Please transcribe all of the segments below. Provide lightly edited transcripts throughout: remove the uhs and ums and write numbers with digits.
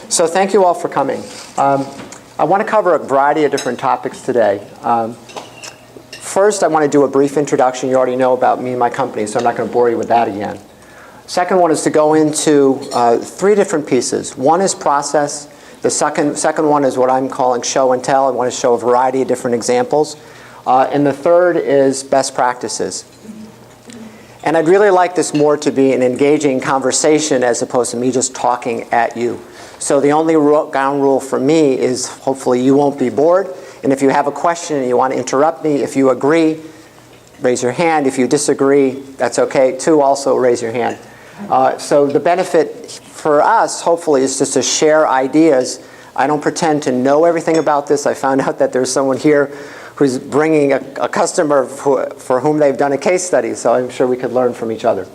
So thank you all for coming. I want to cover a variety of different topics today. First, I want to do a brief introduction. You already know about me and my company, so I'm not going to bore you with that again. Second one is to go into three different pieces. One is process. The second one is what I'm calling show and tell. I want to show a variety of different examples. And the third is best practices. And I'd really like this more to be an engaging conversation as opposed to me just talking at you. So the only ground rule for me is hopefully you won't be bored. And if you have a question and you want to interrupt me, if you agree, raise your hand. If you disagree, that's okay too. Also raise your hand. So the benefit for us, hopefully, is just to share ideas. I don't pretend to know everything about this. I found out that there's someone here who's bringing a customer for whom they've done a case study, so I'm sure we could learn from each other.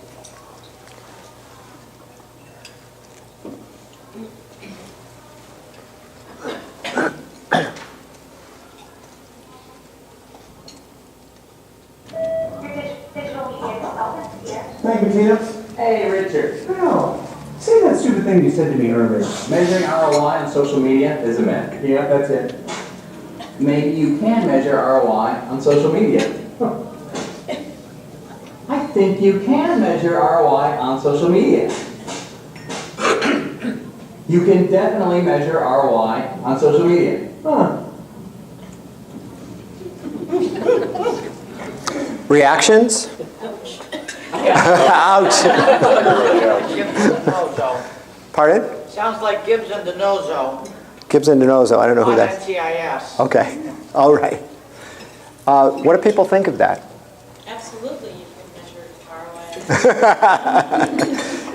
Thank you, Tina. Hey, Richard. Oh, say that stupid thing you said to me earlier. Measuring ROI on social media is a myth. Yeah, that's it. Maybe you can measure ROI on social media. I think you can measure ROI on social media. You can definitely measure ROI on social media. Huh. Reactions? Ouch. Pardon? Sounds like Gibbs and DeNozo. Gibbs and DeNozo. I don't know who that is. NCIS. Okay. All right. What do people think of that? Absolutely, you can measure ROI.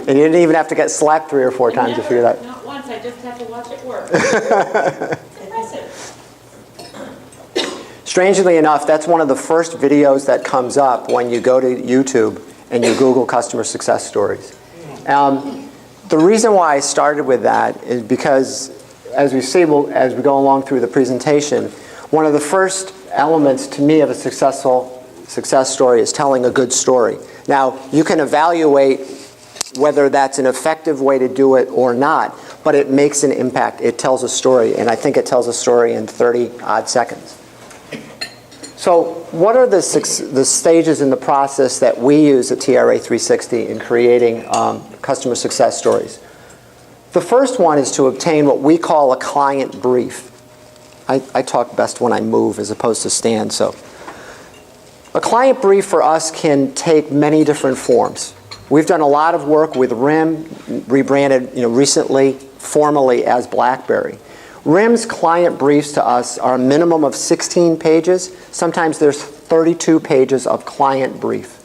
And you didn't even have to get slapped 3 or 4 times to figure that out. Not once, I just have to watch it work. It's impressive. Strangely enough, that's one of the first videos that comes up when you go to YouTube and you Google customer success stories. The reason why I started with that is because, as we see as we go along through the presentation, one of the first elements to me of a successful success story is telling a good story. Now, you can evaluate whether that's an effective way to do it or not, but it makes an impact. It tells a story, and I think it tells a story in 30-odd seconds. So what are the stages in the process that we use at TRA360 in creating customer success stories? The first one is to obtain what we call a client brief. I talk best when I move as opposed to stand. So a client brief for us can take many different forms. We've done a lot of work with RIM, rebranded recently formally as BlackBerry. RIM's client briefs to us are a minimum of 16 pages. Sometimes there's 32 pages of client brief.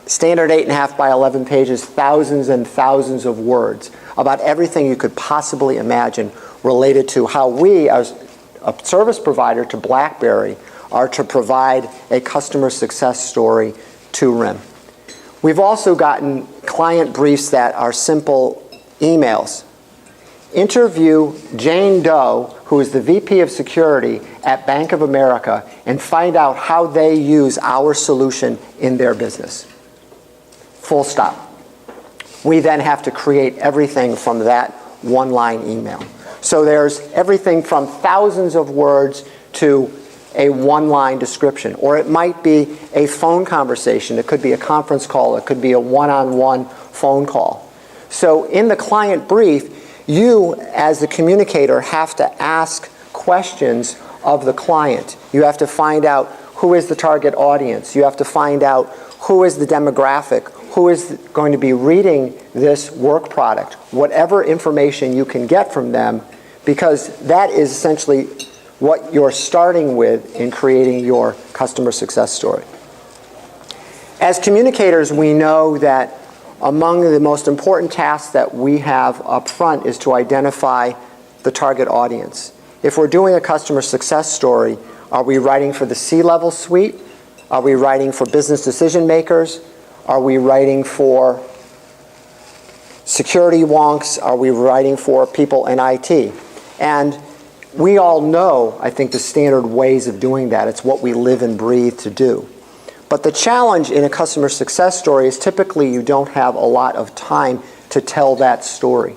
Standard 8.5 by 11 pages, thousands and thousands of words about everything you could possibly imagine related to how we, as a service provider to BlackBerry, are to provide a customer success story to RIM. We've also gotten client briefs that are simple emails. Interview Jane Doe, who is the VP of Security at Bank of America, and find out how they use our solution in their business. Full stop. We then have to create everything from that one-line email. So there's everything from thousands of words to a one-line description. Or it might be a phone conversation. It could be a conference call. It could be a one-on-one phone call. So in the client brief, you, as the communicator, have to ask questions of the client. You have to find out who is the target audience. You have to find out who is the demographic, who is going to be reading this work product, whatever information you can get from them, because that is essentially what you're starting with in creating your customer success story. As communicators, we know that among the most important tasks that we have up front is to identify the target audience. If we're doing a customer success story, are we writing for the C-level suite? Are we writing for business decision makers? Are we writing for security wonks? Are we writing for people in IT? And we all know, I think, the standard ways of doing that. It's what we live and breathe to do. But the challenge in a customer success story is typically you don't have a lot of time to tell that story.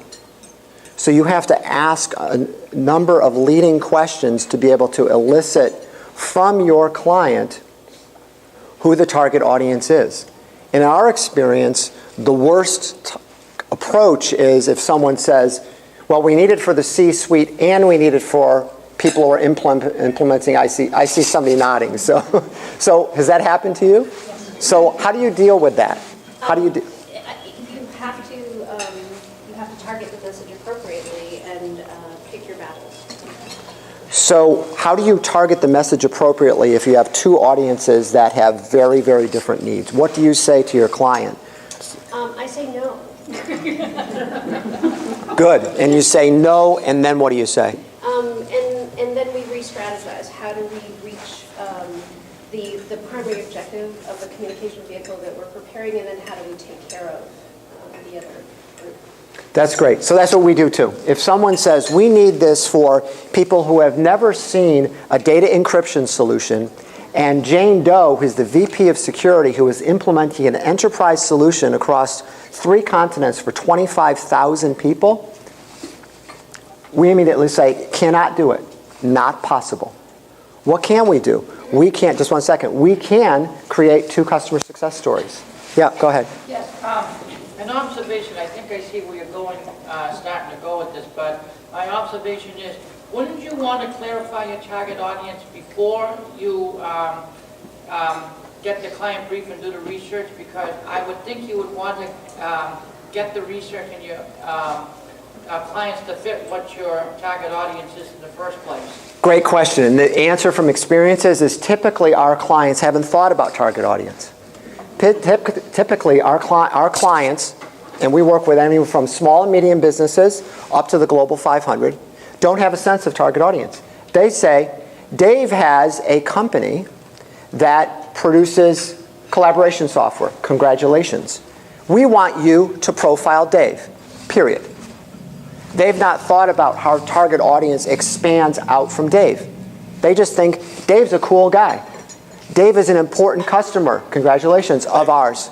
So you have to ask a number of leading questions to be able to elicit from your client who the target audience is. In our experience, the worst approach is if someone says, well, we need it for the C-suite and we need it for people who are implementing. I see somebody nodding. So has that happened to you? So how do you deal with that? How do you do? You have to target the message appropriately and pick your battles. So how do you target the message appropriately if you have two audiences that have very, very different needs? What do you say to your client? I say no. Good. And you say no, and then what do you say? And then we re-strategize. How do we reach the primary objective of the communication vehicle that we're preparing, and then how do we take care of the other group? That's great. So that's what we do too. If someone says, we need this for people who have never seen a data encryption solution, and Jane Doe, who's the VP of Security, who is implementing an enterprise solution across 3 continents for 25,000 people, we immediately say, cannot do it. Not possible. What can we do? We can't, just one second, we can create 2 customer success stories. Yeah, go ahead. Yes, an observation, I think I see where you're going, starting to go with this, but my observation is, wouldn't you want to clarify your target audience before you get the client brief and do the research? Because I would think you would want to get the research and your clients to fit what your target audience is in the first place. Great question. And the answer from experiences is typically our clients haven't thought about target audience. Typically our clients, and we work with anyone from small and medium businesses up to the Global 500, don't have a sense of target audience. They say, Dave has a company that produces collaboration software. Congratulations. We want you to profile Dave, period. They've not thought about how target audience expands out from Dave. They just think, Dave's a cool guy. Dave is an important customer, congratulations, of ours.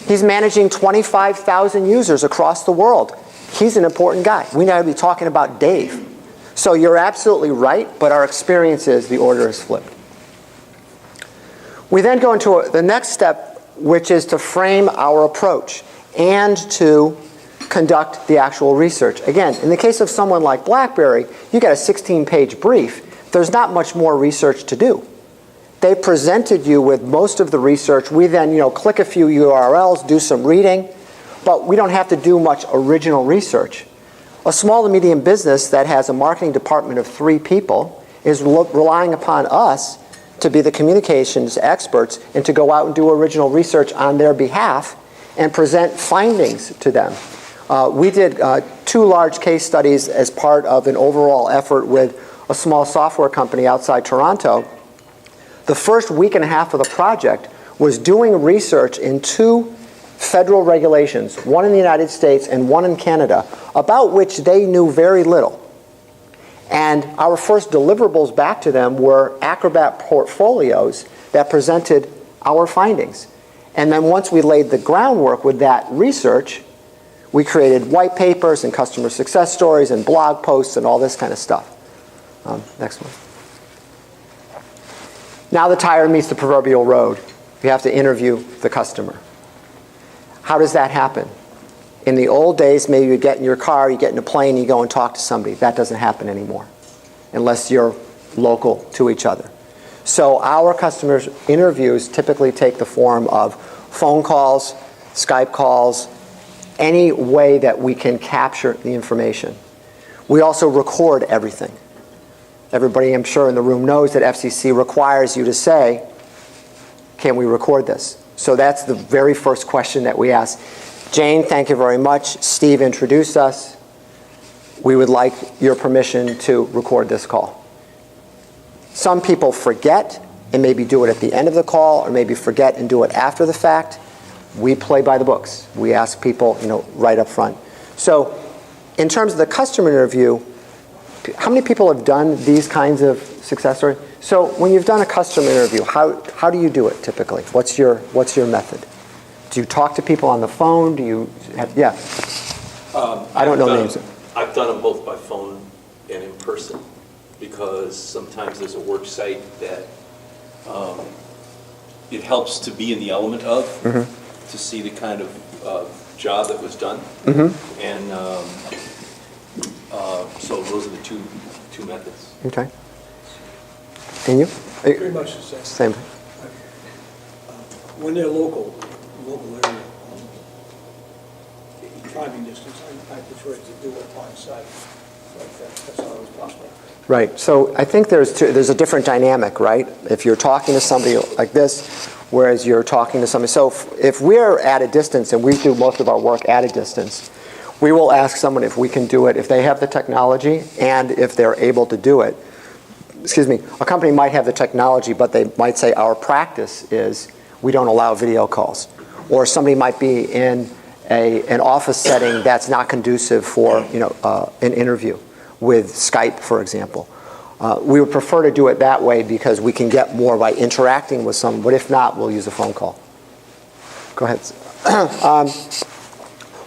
He's managing 25,000 users across the world. He's an important guy. We need to be talking about Dave. So you're absolutely right, but our experience is the order is flipped. We then go into the next step, which is to frame our approach and to conduct the actual research. Again, in the case of someone like BlackBerry, you get a 16-page brief. There's not much more research to do. They presented you with most of the research. We then, click a few URLs, do some reading, but we don't have to do much original research. A small to medium business that has a marketing department of 3 people is relying upon us to be the communications experts and to go out and do original research on their behalf and present findings to them. We did 2 large case studies as part of an overall effort with a small software company outside Toronto. The first week and a half of the project was doing research in 2 federal regulations, one in the United States and one in Canada, about which they knew very little. And our first deliverables back to them were Acrobat portfolios that presented our findings. And then once we laid the groundwork with that research, we created white papers and customer success stories and blog posts and all this kind of stuff. Next one. Now the tire meets the proverbial road. You have to interview the customer. How does that happen? In the old days, maybe you get in your car, you get in a plane, you go and talk to somebody. That doesn't happen anymore, unless you're local to each other. So our customers' interviews typically take the form of phone calls, Skype calls, any way that we can capture the information. We also record everything. Everybody, I'm sure, in the room knows that FCC requires you to say, can we record this? So that's the very first question that we ask. Jane, thank you very much. Steve introduced us. We would like your permission to record this call. Some people forget and maybe do it at the end of the call, or maybe forget and do it after the fact. We play by the books. We ask people, right up front. So in terms of the customer interview, how many people have done these kinds of success stories? So when you've done a customer interview, how do you do it typically? What's your method? Do you talk to people on the phone? Do you have, yeah? I don't know names. I've done them both by phone and in person, because sometimes there's a work site that it helps to be in the element of, to see the kind of job that was done. And so those are the two methods. Okay. And you? Pretty much the same. Same. When they're local area, driving distance, I prefer to do it on site. Like that's always possible. Right. So I think there's a different dynamic, right? If you're talking to somebody like this, whereas you're talking to somebody. So if we're at a distance, and we do most of our work at a distance, we will ask someone if we can do it, if they have the technology and if they're able to do it. Excuse me, a company might have the technology, but they might say our practice is we don't allow video calls. Or somebody might be in an office setting that's not conducive for an interview with Skype, for example. We would prefer to do it that way because we can get more by interacting with someone, but if not, we'll use a phone call. Go ahead.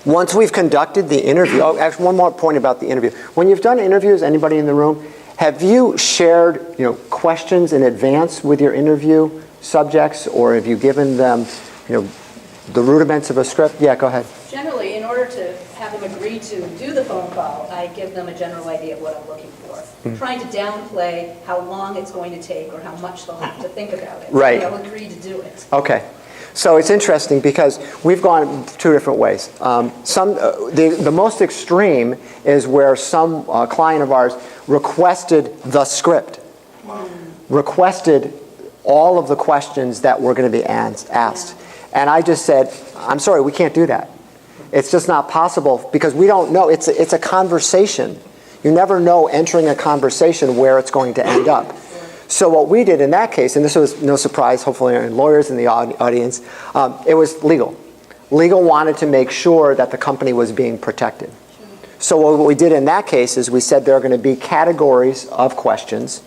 Once we've conducted the interview, actually one more point about the interview. When you've done interviews, anybody in the room, have you shared questions in advance with your interview subjects, or have you given them the rudiments of a script? Yeah, go ahead. Generally, in order to have them agree to do the phone call, I give them a general idea of what I'm looking for. Trying to downplay how long it's going to take or how much they'll have to think about it. Right. They'll agree to do it. Okay. So it's interesting because we've gone two different ways. The most extreme is where some client of ours requested the script, requested all of the questions that were going to be asked. And I just said, I'm sorry, we can't do that. It's just not possible because we don't know. It's a conversation. You never know entering a conversation where it's going to end up. So what we did in that case, and this was no surprise, hopefully, in lawyers in the audience, it was legal. Legal wanted to make sure that the company was being protected. So what we did in that case is we said there are going to be categories of questions.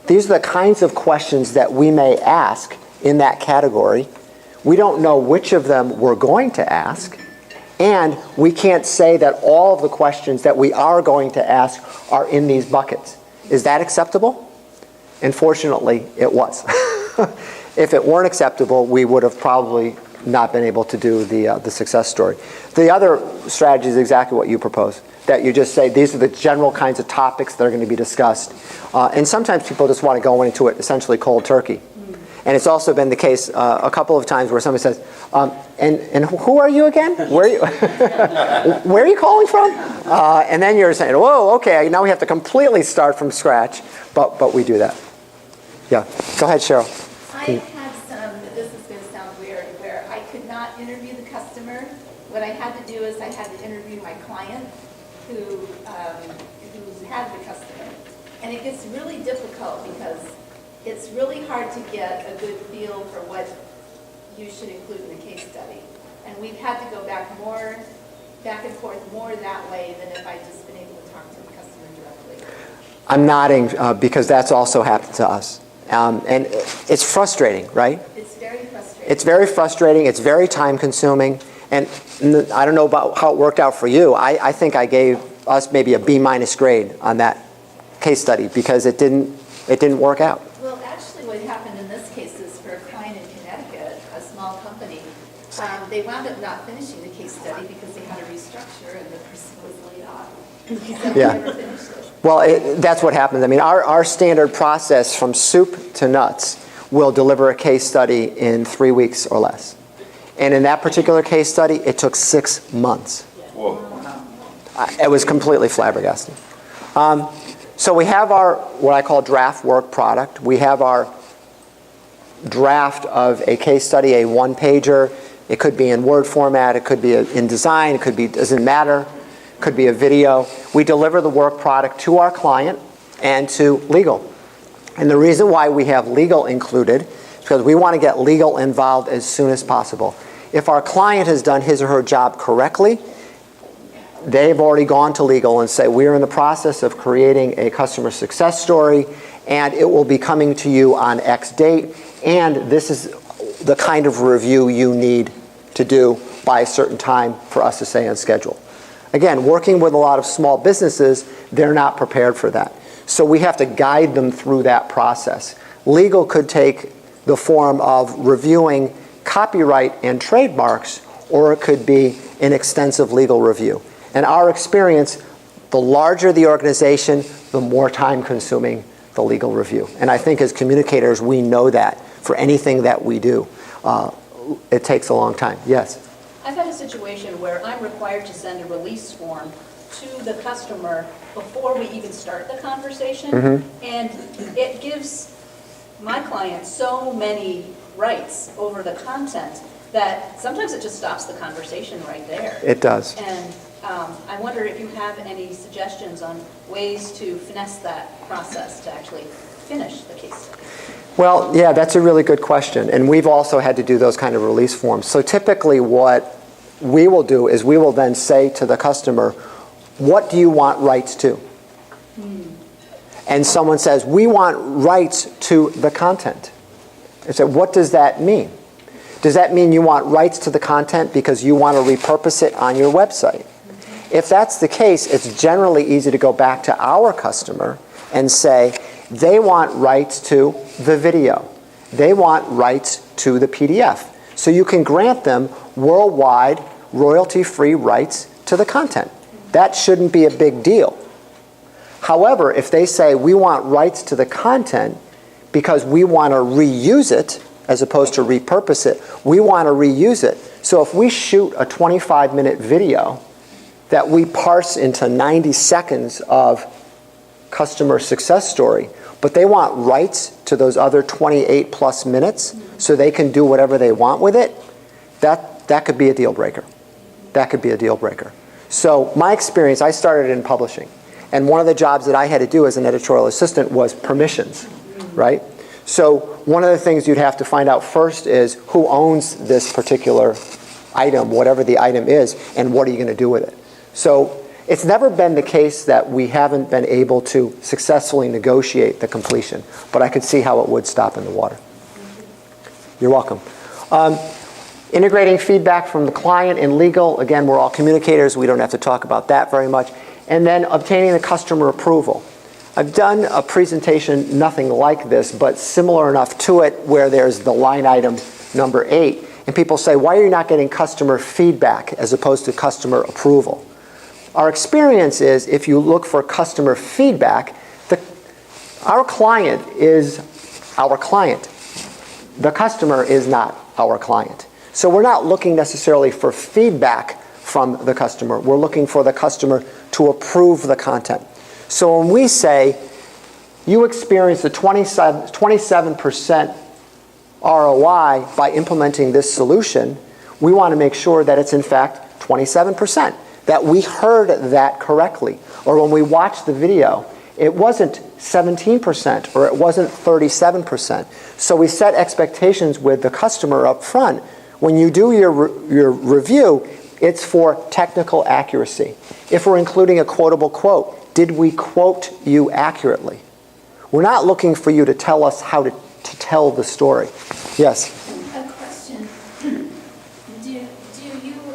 These are the kinds of questions that we may ask in that category. We don't know which of them we're going to ask, and we can't say that all of the questions that we are going to ask are in these buckets. Is that acceptable? Unfortunately, it was. If it weren't acceptable, we would have probably not been able to do the success story. The other strategy is exactly what you propose, that you just say these are the general kinds of topics that are going to be discussed. And sometimes people just want to go into it essentially cold turkey. And it's also been the case a couple of times where somebody says, and who are you again? Where are you, where are you calling from? And then you're saying, whoa, okay, now we have to completely start from scratch. But we do that. Yeah, go ahead, Cheryl. I've had some, this is going to sound weird, where I could not interview the customer. What I had to do is I had to interview my client who had the customer. And it gets really difficult because it's really hard to get a good feel for what you should include in the case study. And we've had to go back and forth more that way than if I'd just been able to talk to the customer directly. I'm nodding because that's also happened to us. And it's frustrating, right? It's very frustrating. It's very frustrating. It's very time consuming. And I don't know about how it worked out for you. I think I gave us maybe a B- grade on that case study because it didn't work out. Well, actually what happened in this case is for a client in Connecticut, a small company, they wound up not finishing the case study because they had a restructure and the person was laid off. So Yeah. they never finished it. Well, that's what happens. I mean, our standard process from soup to nuts will deliver a case study in 3 weeks or less. And in that particular case study, it took 6 months. Whoa. It was completely flabbergasting. So we have our, what I call draft work product. We have our draft of a case study, a one-pager. It could be in Word format. It could be in design. It could be, doesn't matter. It could be a video. We deliver the work product to our client and to legal. And the reason why we have legal included is because we want to get legal involved as soon as possible. If our client has done his or her job correctly, they've already gone to legal and say, we're in the process of creating a customer success story, and it will be coming to you on X date, and this is the kind of review you need to do by a certain time for us to stay on schedule. Again, working with a lot of small businesses, they're not prepared for that. So we have to guide them through that process. Legal could take the form of reviewing copyright and trademarks, or it could be an extensive legal review. In our experience, the larger the organization, the more time-consuming the legal review. And I think as communicators, we know that for anything that we do. It takes a long time. Yes? I've had a situation where I'm required to send a release form to the customer before we even start the conversation. And it gives my client so many rights over the content that sometimes it just stops the conversation right there. It does. And I wonder if you have any suggestions on ways to finesse that process to actually finish the case study. Well, yeah, that's a really good question. And we've also had to do those kind of release forms. So typically what we will do is we will then say to the customer, what do you want rights to? And someone says, we want rights to the content. I say, what does that mean? Does that mean you want rights to the content because you want to repurpose it on your website? If that's the case, it's generally easy to go back to our customer and say, they want rights to the video. They want rights to the PDF. So you can grant them worldwide royalty-free rights to the content. That shouldn't be a big deal. However, if they say we want rights to the content because we want to reuse it as opposed to repurpose it, we want to reuse it. So if we shoot a 25-minute video that we parse into 90 seconds of customer success story, but they want rights to those other 28 plus minutes so they can do whatever they want with it, that could be a deal breaker. That could be a deal breaker. So my experience, I started in publishing. And one of the jobs that I had to do as an editorial assistant was permissions, right? So one of the things you'd have to find out first is who owns this particular item, whatever the item is, and what are you going to do with it? So it's never been the case that we haven't been able to successfully negotiate the completion, but I could see how it would stop in the water. You're welcome. Integrating feedback from the client in legal, again, we're all communicators, we don't have to talk about that very much. And then obtaining the customer approval. I've done a presentation, nothing like this, but similar enough to it, where there's the line item number 8, and people say, why are you not getting customer feedback as opposed to customer approval? Our experience is if you look for customer feedback, our client is our client. The customer is not our client. So we're not looking necessarily for feedback from the customer. We're looking for the customer to approve the content. So when we say, you experienced a 27% ROI by implementing this solution, we want to make sure that it's in fact 27%, that we heard that correctly. Or when we watched the video, it wasn't 17% or it wasn't 37%. So we set expectations with the customer up front. When you do your review, it's for technical accuracy. If we're including a quotable quote, did we quote you accurately? We're not looking for you to tell us how to tell the story. Yes? A question. Do you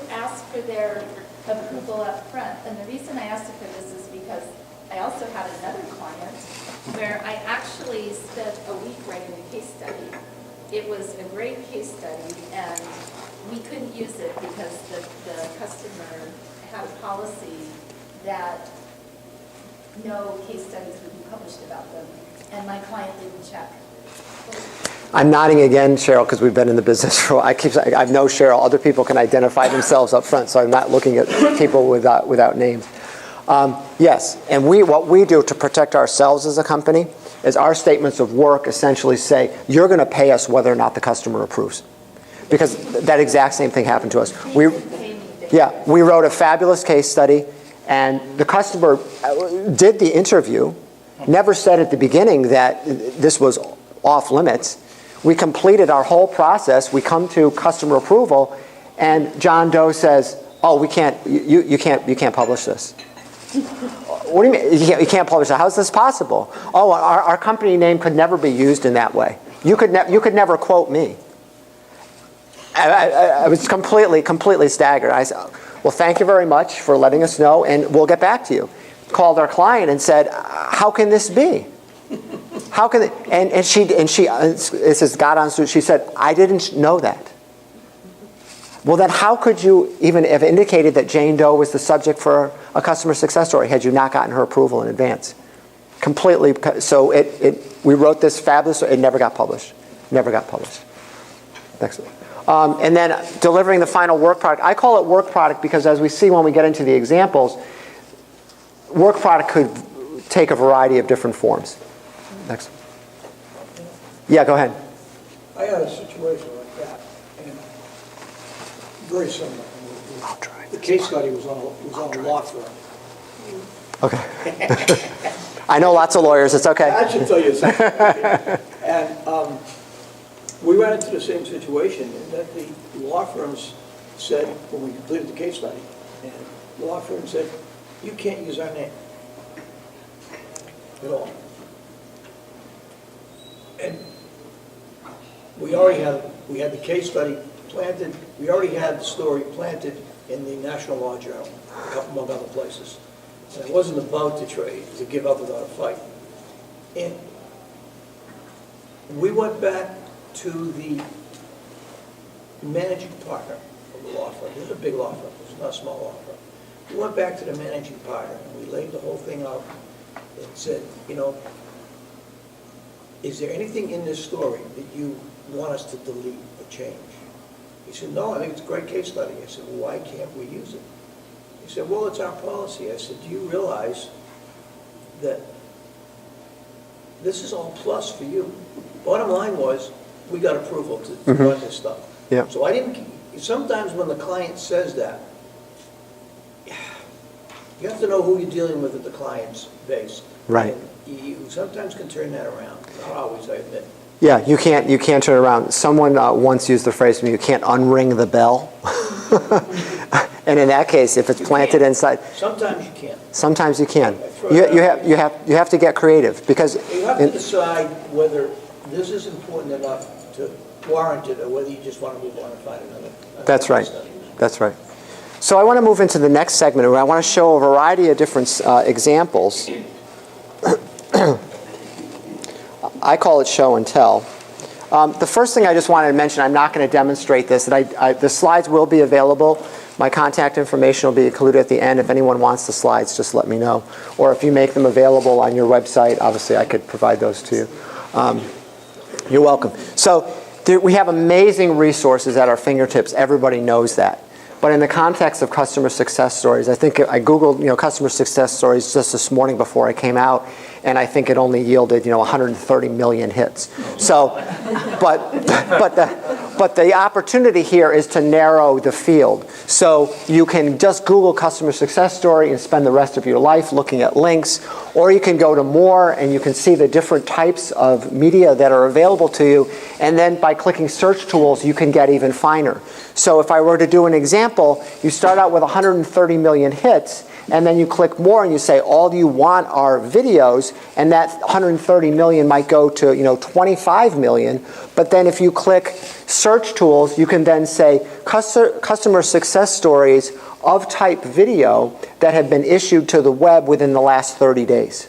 ask for their approval up front? And the reason I asked for this is because I also had another client where I actually spent a week writing a case study. It was a great case study, and we couldn't use it because the customer had a policy that no case studies would be published about them, and my client didn't check. I'm nodding again, Cheryl, because we've been in the business for a while. I know Cheryl. Other people can identify themselves up front, so I'm not looking at people without names. Yes, and what we do to protect ourselves as a company is our statements of work essentially say, you're going to pay us whether or not the customer approves. Because that exact same thing happened to us. We wrote a fabulous case study, and the customer did the interview, never said at the beginning that this was off limits. We completed our whole process. We come to customer approval, and John Doe says, "Oh, we can't. You can't publish this." What do you mean? You can't publish it? How is this possible? Oh, our company name could never be used in that way. You could never quote me. I was completely staggered. I said, well, thank you very much for letting us know, and we'll get back to you. Called our client and said, how can this be? How can it? And she this is God honest truth, she said, I didn't know that. Well, then how could you even have indicated that Jane Doe was the subject for a customer success story had you not gotten her approval in advance? Completely. So we wrote this fabulous, it never got published. Never got published. Excellent. And then delivering the final work product. I call it work product because as we see when we get into the examples, work product could take a variety of different forms. Next. Yeah, go ahead. I had a situation like that, and very similar. I'll try. The case study was on a law firm. Okay. I know lots of lawyers. It's okay. I should tell you something. And we ran into the same situation in that the law firms said, when we completed the case study, and the law firm said, you can't use our name at all. And we had the case study planted, we already had the story planted in the National Law Journal, among other places. And it wasn't about to trade, it was to give up without a fight. And we went back to the managing partner of the law firm. This is a big law firm, this is not a small law firm. We went back to the managing partner and we laid the whole thing out and said, you know, is there anything in this story that you want us to delete or change? He said, no, I think it's a great case study. I said, well, why can't we use it? He said, well, it's our policy. I said, do you realize that this is all plus for you? Bottom line was, we got approval to run this stuff. Yeah. So I didn't, sometimes when the client says that, you have to know who you're dealing with at the client's base. Right. And you sometimes can turn that around. Not always, I admit. Yeah, you can't turn around. Someone once used the phrase to me, you can't unring the bell. And in that case, if it's planted inside, Sometimes you can. sometimes you can. You have to get creative because You have to decide whether this is important enough to warrant it or whether you just want to move on and find another. That's right. study. That's right. So I want to move into the next segment where I want to show a variety of different examples. I call it show and tell. The first thing I just wanted to mention, I'm not going to demonstrate this, that the slides will be available. My contact information will be included at the end. If anyone wants the slides, just let me know. Or if you make them available on your website, obviously I could provide those to you. You're welcome. So we have amazing resources at our fingertips. Everybody knows that. But in the context of customer success stories, I think I Googled, customer success stories just this morning before I came out, and I think it only yielded, 130 million hits. So, but the opportunity here is to narrow the field. So you can just Google customer success story and spend the rest of your life looking at links, or you can go to more and you can see the different types of media that are available to you, and then by clicking search tools, you can get even finer. So if I were to do an example, you start out with 130 million hits, and then you click more and you say all you want are videos, and that 130 million might go to 25 million. But then if you click search tools, you can then say customer success stories of type video that have been issued to the web within the last 30 days.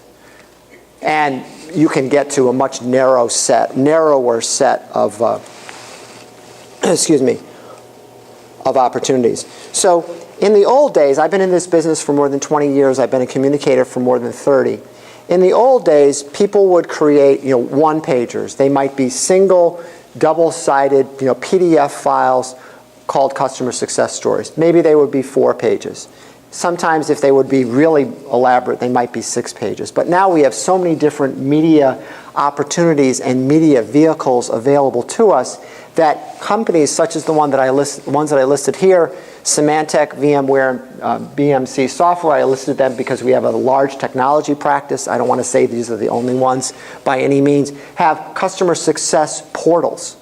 And you can get to a much narrower set of of opportunities. So in the old days, I've been in this business for more than 20 years. I've been a communicator for more than 30. In the old days, people would create one-pagers. They might be single, double-sided PDF files called customer success stories. Maybe they would be 4 pages. Sometimes if they would be really elaborate, they might be 6 pages. But now we have so many different media opportunities and media vehicles available to us that companies such as the ones that I listed here, Symantec, VMware, BMC Software, I listed them because we have a large technology practice. I don't want to say these are the only ones by any means, have customer success portals.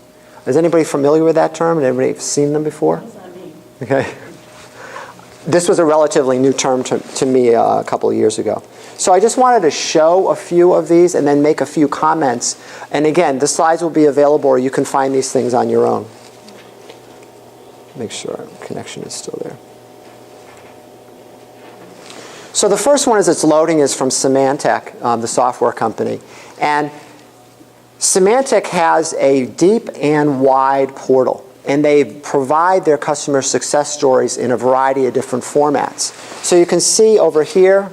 Is anybody familiar with that term? Has anybody seen them before? Okay. This was a relatively new term to me a couple of years ago. So I just wanted to show a few of these and then make a few comments. And again, the slides will be available, or you can find these things on your own. Make sure our connection is still there. So the first one as it's loading is from Symantec, the software company. And Symantec has a deep and wide portal, and they provide their customer success stories in a variety of different formats. So you can see over here,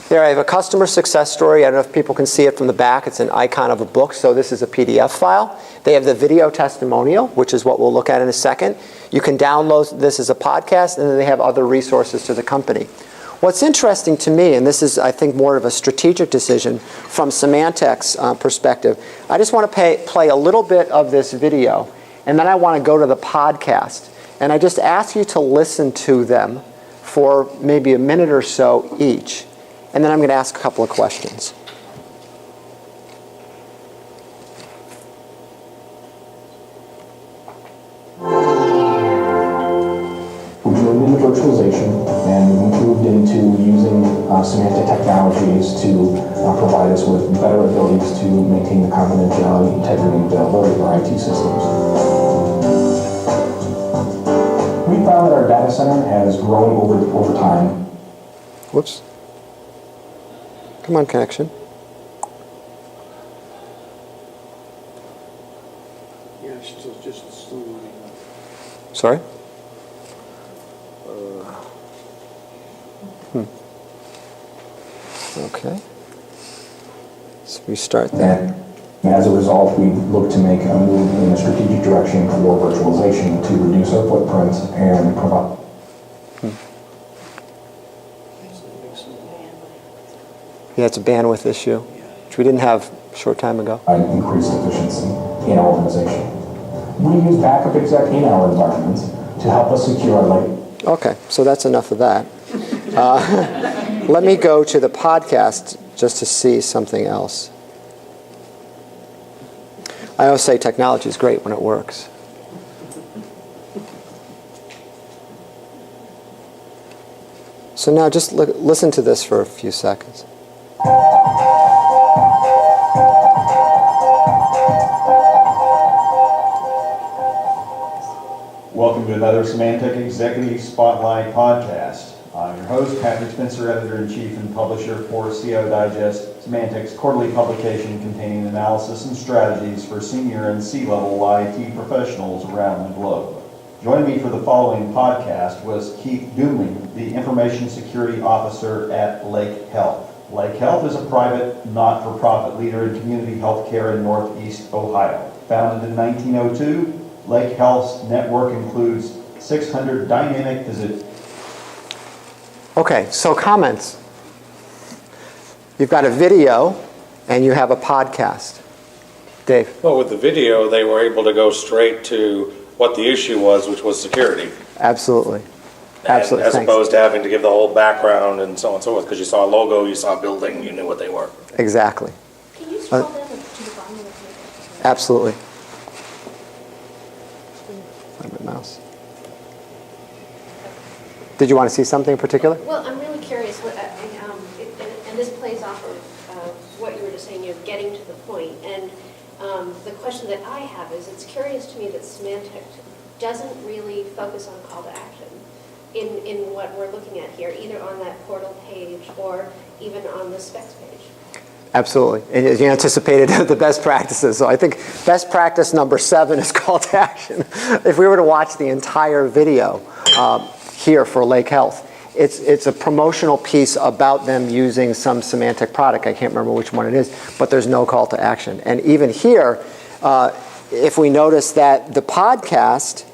there I have a customer success story. I don't know if people can see it from the back. It's an icon of a book, so this is a PDF file. They have the video testimonial, which is what we'll look at in a second. You can download this as a podcast, and then they have other resources to the company. What's interesting to me, and this is, I think, more of a strategic decision from Symantec's perspective, I just want to play a little bit of this video, and then I want to go to the podcast. And I just ask you to listen to them for maybe a minute or so each. And then I'm going to ask a couple of questions. We've moved into virtualization, and we've moved into using Symantec technologies to provide us with better abilities to maintain the confidentiality, integrity, and availability of our IT systems. We found that our data center has grown over time. Whoops. Come on, connection. Yeah, still running. Sorry? Okay. Let's restart that. And as a result, we look to make a move in a strategic direction for virtualization to reduce our footprint and provide. Yeah, it's a bandwidth issue, which we didn't have a short time ago. Increased efficiency in our organization. We use backup exec in our environment to help us secure our late. Okay, so that's enough of that. Let me go to the podcast just to see something else. I always say technology is great when it works. So now just listen to this for a few seconds. Welcome to another Symantec Executive Spotlight podcast. I'm your host, Patrick Spencer, Editor-in-Chief and Publisher for CO Digest, Symantec's quarterly publication containing analysis and strategies for senior and C-level IT professionals around the globe. Joining me for the following podcast was Keith Doomling, the Information Security Officer at Lake Health. Lake Health is a private, not-for-profit leader in community health care in Northeast Ohio. Founded in 1902, Lake Health's network includes 600 dynamic visits. Okay, so comments. You've got a video and you have a podcast. Dave. Well, with the video, they were able to go straight to what the issue was, which was security. Absolutely. Absolutely. As opposed to having to give the whole background and so on and so forth, because you saw a logo, you saw a building, you knew what they were. Exactly. Can you scroll down to the bottom of the Absolutely. My mouse. Did you want to see something in particular? Well, I'm really curious, and this plays off of what you were just saying, you're getting to the point. And the question that I have is, it's curious to me that Symantec doesn't really focus on call to action in what we're looking at here, either on that portal page or even on the specs page. Absolutely. And as you anticipated, the best practices. So I think best practice number 7 is call to action. If we were to watch the entire video here for Lake Health, it's a promotional piece about them using some Symantec product. I can't remember which one it is, but there's no call to action. And even here, if we notice that the podcast,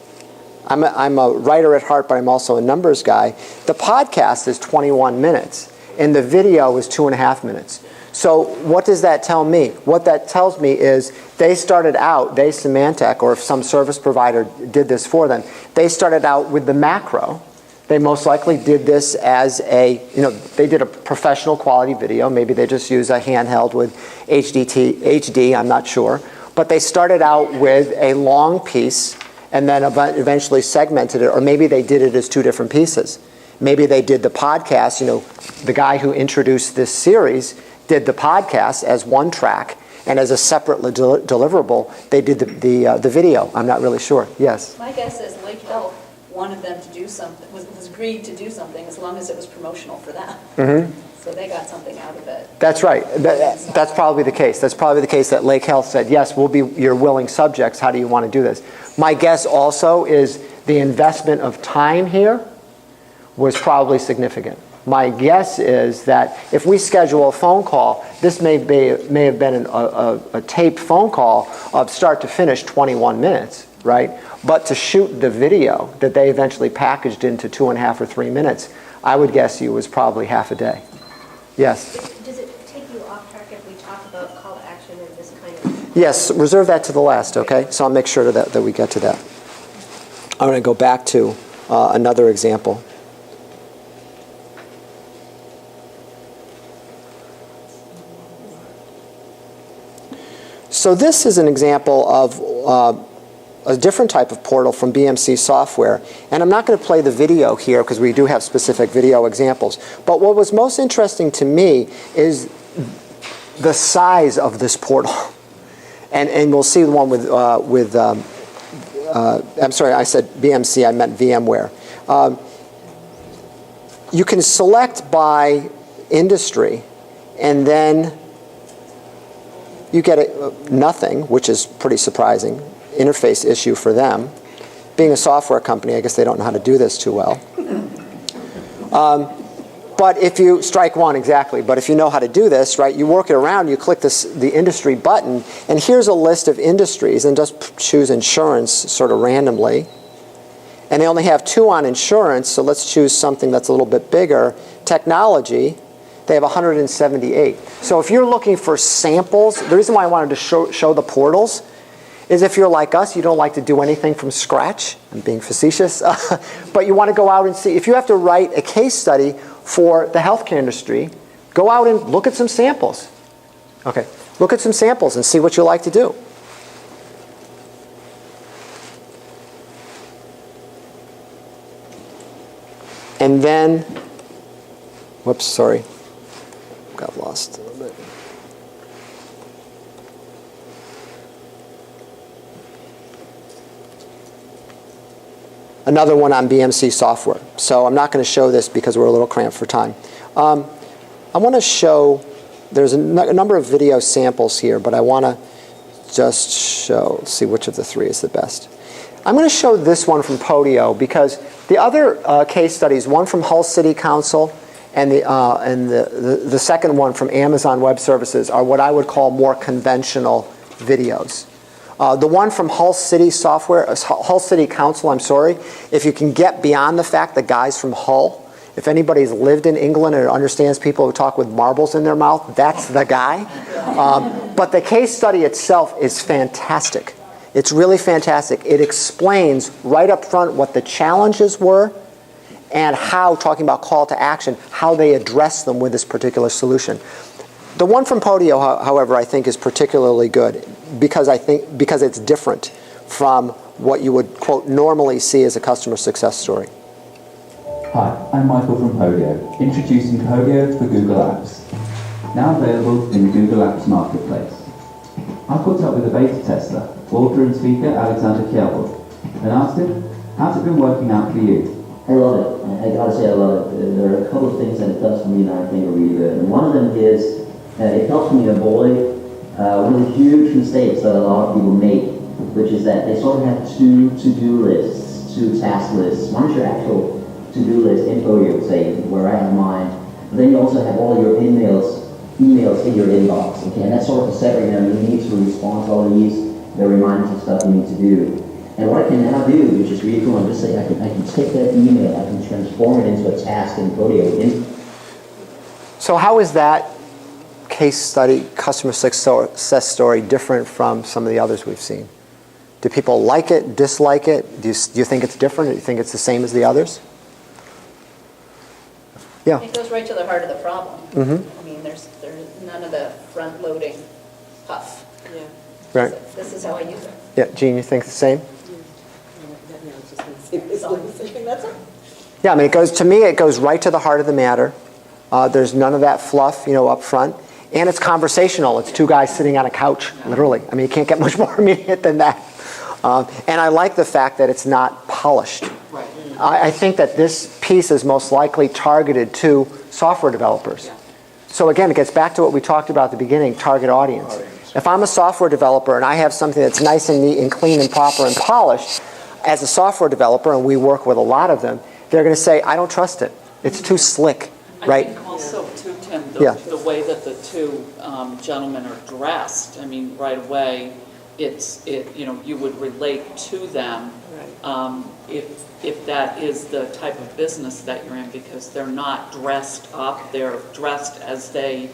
I'm a writer at heart, but I'm also a numbers guy. The podcast is 21 minutes, and the video is 2.5 minutes. So what does that tell me? What that tells me is they started out, Symantec, or if some service provider did this for them, they started out with the macro. They most likely did this as they did a professional quality video. Maybe they just use a handheld with HD, I'm not sure. But they started out with a long piece and then eventually segmented it, or maybe they did it as 2 different pieces. Maybe they did the podcast, the guy who introduced this series did the podcast as one track, and as a separate deliverable, they did the video. I'm not really sure. Yes? My guess is Lake Health wanted them to do something, was agreed to do something as long as it was promotional for them. So they got something out of it. That's right. That's probably the case. That's probably the case that Lake Health said, yes, we'll be your willing subjects. How do you want to do this? My guess also is the investment of time here was probably significant. My guess is that if we schedule a phone call, this may have been a taped phone call of start to finish 21 minutes, right? But to shoot the video that they eventually packaged into 2.5 or 3 minutes, I would guess you was probably half a day. Yes? Does it take you off track if we talk about call to action and this kind of? Yes, reserve that to the last, okay? So I'll make sure that we get to that. I'm going to go back to another example. So this is an example of a different type of portal from BMC software. And I'm not going to play the video here because we do have specific video examples. But what was most interesting to me is the size of this portal. And we'll see the one with I'm sorry, I said BMC, I meant VMware. You can select by industry, and then you get nothing, which is pretty surprising. Interface issue for them. Being a software company, I guess they don't know how to do this too well. But if you strike one, exactly. But if you know how to do this, right, you work it around, you click the industry button, and here's a list of industries, and just choose insurance sort of randomly. And they only have 2 on insurance, so let's choose something that's a little bit bigger. Technology, they have 178. So if you're looking for samples, the reason why I wanted to show the portals is if you're like us, you don't like to do anything from scratch. I'm being facetious. But you want to go out and see. If you have to write a case study for the healthcare industry, go out and look at some samples. Okay, look at some samples and see what you like to do. And then, whoops, sorry. Got lost a little bit. Another one on BMC software. So I'm not going to show this because we're a little cramped for time. I want to show, there's a number of video samples here, but I want to just show, let's see which of the 3 is the best. I'm going to show this one from Podio because the other case studies, one from Hull City Council and the second one from Amazon Web Services, are what I would call more conventional videos. The one from Hull City Council, I'm sorry, if you can get beyond the fact that guys from Hull, if anybody's lived in England and understands people who talk with marbles in their mouth, that's the guy. But the case study itself is fantastic. It's really fantastic. It explains right up front what the challenges were and how, talking about call to action, how they address them with this particular solution. The one from Podio, however, I think is particularly good because it's different from what you would, quote, normally see as a customer success story. Hi, I'm Michael from Podio, introducing Podio for Google Apps. Now available in the Google Apps Marketplace. I caught up with a beta tester, author and speaker Alexander Kjellborg, and asked him, how's it been working out for you? I love it. I gotta say I love it. There are a couple of things that it does for me that I think are really good. And one of them is it helps me avoid one of the huge mistakes that a lot of people make, which is that they sort of have 2 to-do lists, 2 task lists. One is your actual to-do list in Podio, say, where I have mine. But then you also have all your emails in your inbox. Okay, and that's sort of a separate, you need to respond to all of these, the reminders and stuff you need to do. And what I can now do, which is really cool, I'm just saying I can take that email, I can transform it into a task in Podio. So how is that case study, customer success story different from some of the others we've seen? Do people like it, dislike it? Do you think it's different, or do you think it's the same as the others? Yeah. It goes right to the heart of the problem. Mm-hmm. I mean, there's none of the front-loading puff. Yeah. Right. This is how I use it. Yeah, Gene, you think the same? Yeah, I mean, it goes right to the heart of the matter. There's none of that fluff, up front. And it's conversational. It's 2 guys sitting on a couch, literally. I mean, you can't get much more immediate than that. And I like the fact that it's not polished. Right. I think that this piece is most likely targeted to software developers. So again, it gets back to what we talked about at the beginning, target audience. If I'm a software developer and I have something that's nice and neat and clean and proper and polished, as a software developer, and we work with a lot of them, they're going to say, I don't trust it. It's too slick, right? I think also too, Tim, Yeah. the way that the two gentlemen are dressed, I mean, right away, you would relate to them if that is the type of business that you're in, because they're not dressed up, they're dressed as they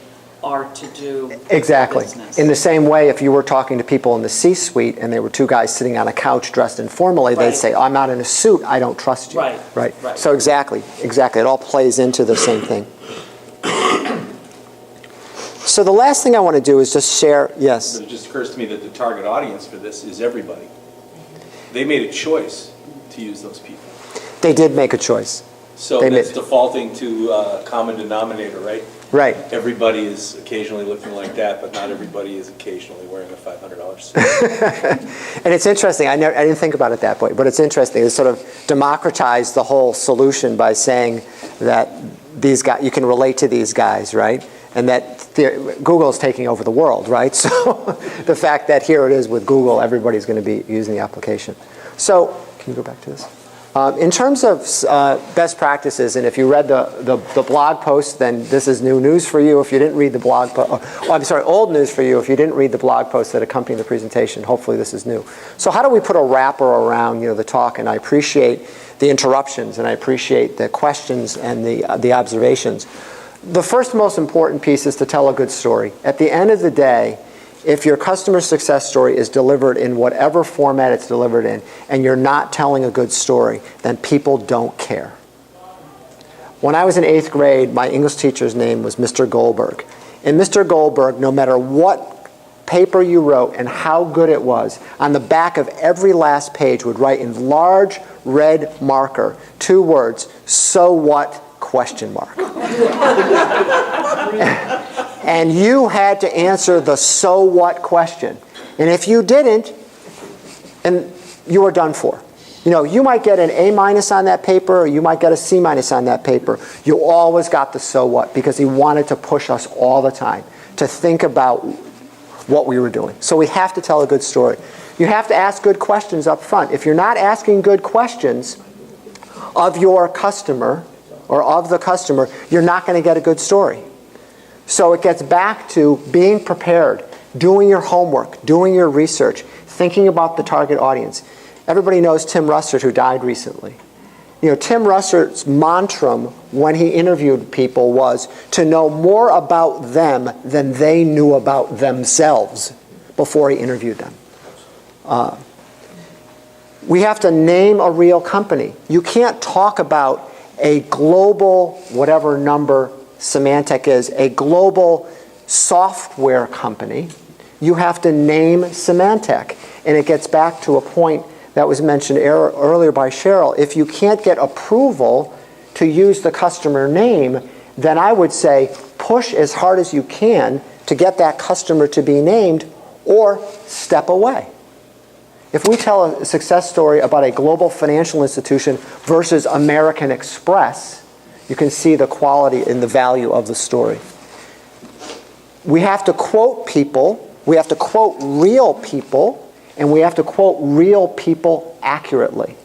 are to do Exactly. business. In the same way, if you were talking to people in the C-suite and there were two guys sitting on a couch dressed informally, they'd say, I'm not in a suit, I don't trust you. Right. So exactly. It all plays into the same thing. So the last thing I want to do is just share, yes. But it just occurs to me that the target audience for this is everybody. They made a choice to use those people. They did make a choice. So that's defaulting to a common denominator, right? Right. Everybody is occasionally looking like that, but not everybody is occasionally wearing a $500 suit. And it's interesting, I didn't think about it that way, but it's interesting. It sort of democratized the whole solution by saying that these guys, you can relate to these guys, right? And that Google is taking over the world, right? So the fact that here it is with Google, everybody's going to be using the application. So, can you go back to this? In terms of best practices, and if you read the blog post, then this is new news for you. If you didn't read the blog post, old news for you if you didn't read the blog post that accompanied the presentation. Hopefully this is new. So how do we put a wrapper around the talk? And I appreciate the interruptions, and I appreciate the questions and the observations. The first most important piece is to tell a good story. At the end of the day, if your customer success story is delivered in whatever format it's delivered in, and you're not telling a good story, then people don't care. When I was in 8th grade, my English teacher's name was Mr. Goldberg. And Mr. Goldberg, no matter what paper you wrote and how good it was, on the back of every last page would write in large red marker 2 words, "So what?" ? And you had to answer the so what question. And if you didn't, and you were done for. You might get an A- on that paper, or you might get a C- on that paper. You always got the so what, because he wanted to push us all the time to think about what we were doing. So we have to tell a good story. You have to ask good questions up front. If you're not asking good questions of your customer or of the customer, you're not going to get a good story. So it gets back to being prepared, doing your homework, doing your research, thinking about the target audience. Everybody knows Tim Russert, who died recently. Tim Russert's mantra when he interviewed people was to know more about them than they knew about themselves before he interviewed them. We have to name a real company. You can't talk about a global, whatever number Symantec is, a global software company. You have to name Symantec. And it gets back to a point that was mentioned earlier by Cheryl. If you can't get approval to use the customer name, then I would say push as hard as you can to get that customer to be named, or step away. If we tell a success story about a global financial institution versus American Express, you can see the quality and the value of the story. We have to quote people, we have to quote real people, and we have to quote real people accurately.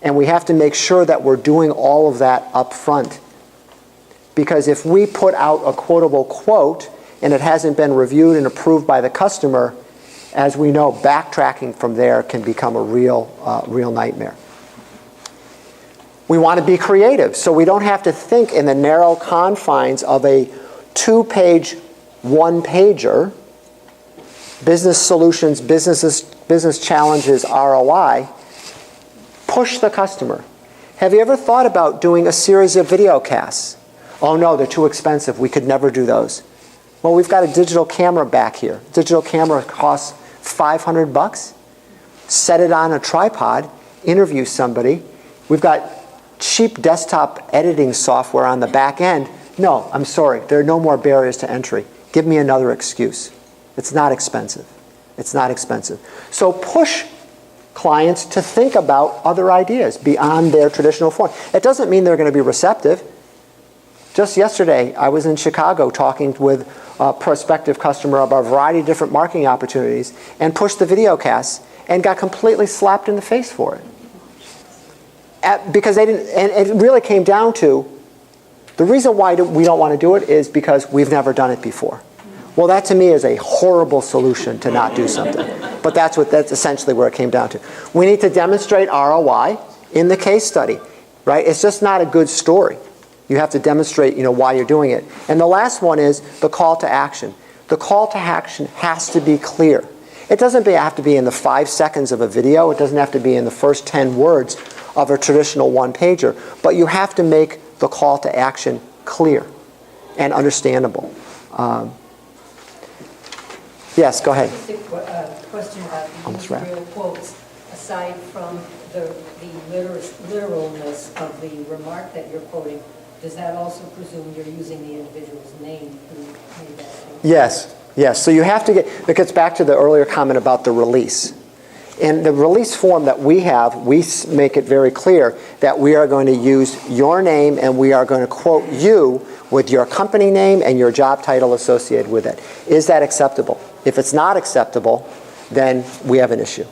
And we have to make sure that we're doing all of that up front. Because if we put out a quotable quote and it hasn't been reviewed and approved by the customer, as we know, backtracking from there can become a real nightmare. We want to be creative, so we don't have to think in the narrow confines of a 2-page, 1-pager, business solutions, business challenges, ROI. Push the customer. Have you ever thought about doing a series of video casts? Oh no, they're too expensive. We could never do those. Well, we've got a digital camera back here. Digital camera costs $500. Set it on a tripod, interview somebody. We've got cheap desktop editing software on the back end. No, I'm sorry, there are no more barriers to entry. Give me another excuse. It's not expensive. It's not expensive. So push clients to think about other ideas beyond their traditional form. It doesn't mean they're going to be receptive. Just yesterday, I was in Chicago talking with a prospective customer about a variety of different marketing opportunities and pushed the video cast and got completely slapped in the face for it. Because they didn't, and it really came down to, the reason why we don't want to do it is because we've never done it before. Well, that to me is a horrible solution to not do something. But that's essentially where it came down to. We need to demonstrate ROI in the case study, right? It's just not a good story. You have to demonstrate, why you're doing it. And the last one is the call to action. The call to action has to be clear. It doesn't have to be in the 5 seconds of a video. It doesn't have to be in the first 10 words of a traditional one-pager. But you have to make the call to action clear and understandable. Yes, go ahead. Just a question about the real quotes. Aside from the literalness of the remark that you're quoting, does that also presume you're using the individual's name who made that statement? Yes. So you have to it gets back to the earlier comment about the release. In the release form that we have, we make it very clear that we are going to use your name and we are going to quote you with your company name and your job title associated with it. Is that acceptable? If it's not acceptable, then we have an issue.